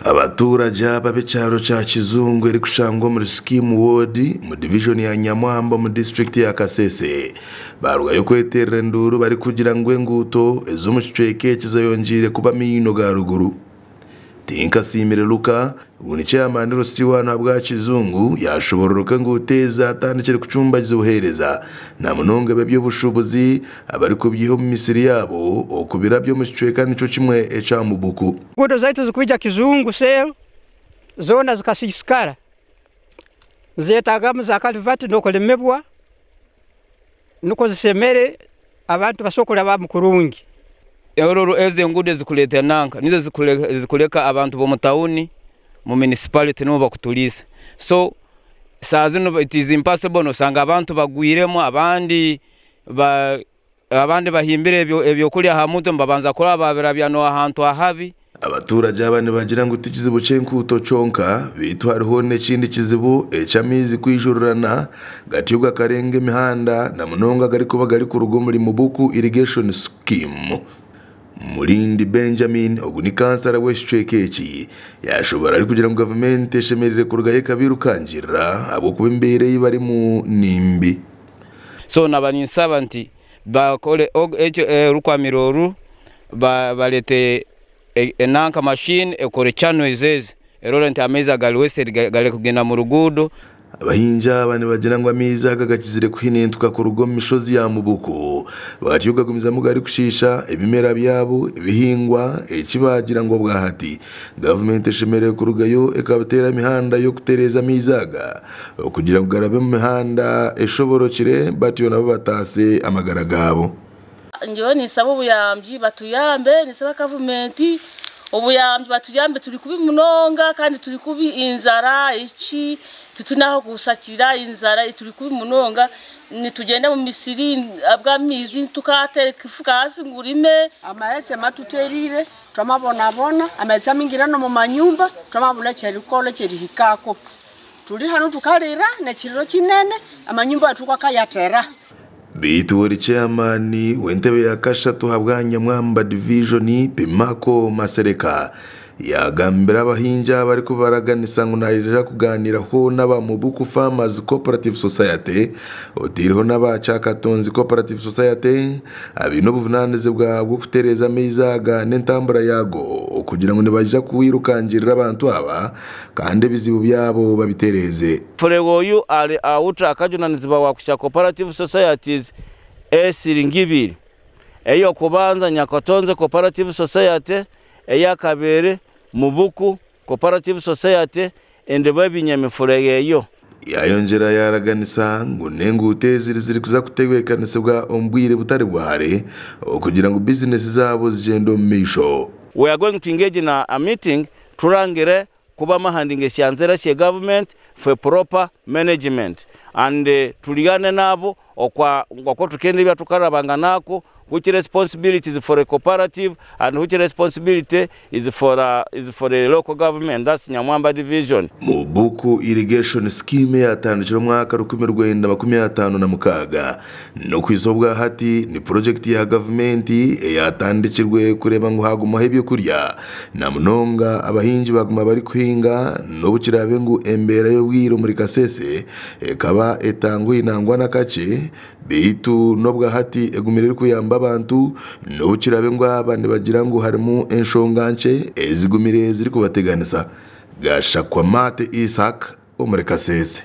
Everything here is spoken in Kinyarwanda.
Abaturage b'ekyaro kya Kizungu eri kushangwa muri scheme ward mu division ya Nyamwamba mu district ya Kasese barugayo kweterera nduru bari kugira ngo enguto ez'umucweke kizayongire kuba mino ga ruguru. Tinka Simire Luka ubuni chairman Rosiwa na bwa Kizungu yashobororoka ngo uteza atandikire kucumba gizohereza na munonga bebyo bushubuzi abari kubyiho mu misiri yabo okubira byo mucweka nico kimwe echa mubuku. Nguto zaitu zikuja Kizungu sel zona zikasisikara zetagamu zakalivati nokolemebwa nuko zisemere abantu basokola ba mukurungi. Eroro eze ngude zikuleta nanka nizo zikuleka abantu bo mutauni mu municipality no bakutulisa. So sazino it is impossible no sanga abantu bagwiremo abandi bahimbire ebyo kulya hamuto mbabanza kora babera byano ahantu ahabi. Abaturage abane bagira ngo tikizibu cenkuto conka bitu hariho n'ekindi kizibu ecamizi kwijururana gatiyuga karenge mihanda na munonga gari kuba gari ku rugo muri mubuku irrigation scheme. Mulindi Benjamin oguni kansara w'Eshwekeki yashobora ari kugira ngo government eshemerere kurugaye kabirukangira abo kubimbere bari mu nimbi. So nabaninsaba nti bakole rukwamiroru balete enanka machine ekore chano izeze erore nti ameza galwese gale kugenda mu rugudo. Abahinja bane bagira ngo amiza gagakizire kuhinentuka ku rugo mishozi ya mubuko batiyuga gumiza mugari kushisha ebimera byabo ibihingwa ekibagira ngo bwahati government eshemere kurugayo ekabatera mihanda yo kutereza mizaga kugira ngo garabe mu mihanda eshoborokire batiyo nabo batase amagara gabo. Njyewe nisaba ubuyambi batuyambe nisaba government ubuyambi batuyambe turi kubi munonga kandi turi kubi inzara iki tutunaho gusakira inzara turi kubi munonga nitugenda mu misiri abwamizi tukateka ifuka hasi ngurime amaetse matuterire twamabona amaetse mingirano mu manyumba twamabula cyerikole cyerihikako turi hano tukarira na kiriro kinene amanyumba atuka kayatera. Bitu wari chairman wentebe ya Kashatu habwa Nyamwamba division Pimako Masereka yagambira abahinja bari kubaraganisa ngo naje kuganira ho naba mubuku Farmers Cooperative Society otiriho naba Chakatonzi Cooperative Society abino buvunanize bwa gutereza mizaga n'entambura yago kugira ngo nibaje kuwirukangirira abantu aba kandi bizibu byabo babitereze. Foregoyu ari awutra akajunaniziba wakusha Cooperative Societies esiringibiri eyo kubanza Nyakatonze Cooperative Society eya kabere mubuku Cooperative Society ende babinyamifurege yayongera yaraganisa ngo nengute ziri kuza kutegekanisa ombwire butari bware kugira ngo business zabo zigendo misho. We are going to engage in a meeting turangire kuba mahandinge syanzera she government for proper management and tuligane nabo okwa tukende bya tukarabanga nako which responsibilities for a cooperative and which responsibility is for the local government. That's Nyamwamba division. Mubuku irrigation scheme yatandikira mwaka 2056 no kwisobwa hati ni project ya government yatandikirwe kureba ngo haguma hebyo kurya na munonga abahinji baguma bari kuhinga no bukirabe ngo embera yo bwiro muri Kasese ekaba etangu inangwa nakace bitu nobwa hati egumirira kuyamba abantu no bukirabe ngo abandi bagira ngo harimo enshonganche ezigumire ziri kubateganisa. Gashakwa Mate Isaac, Kasese.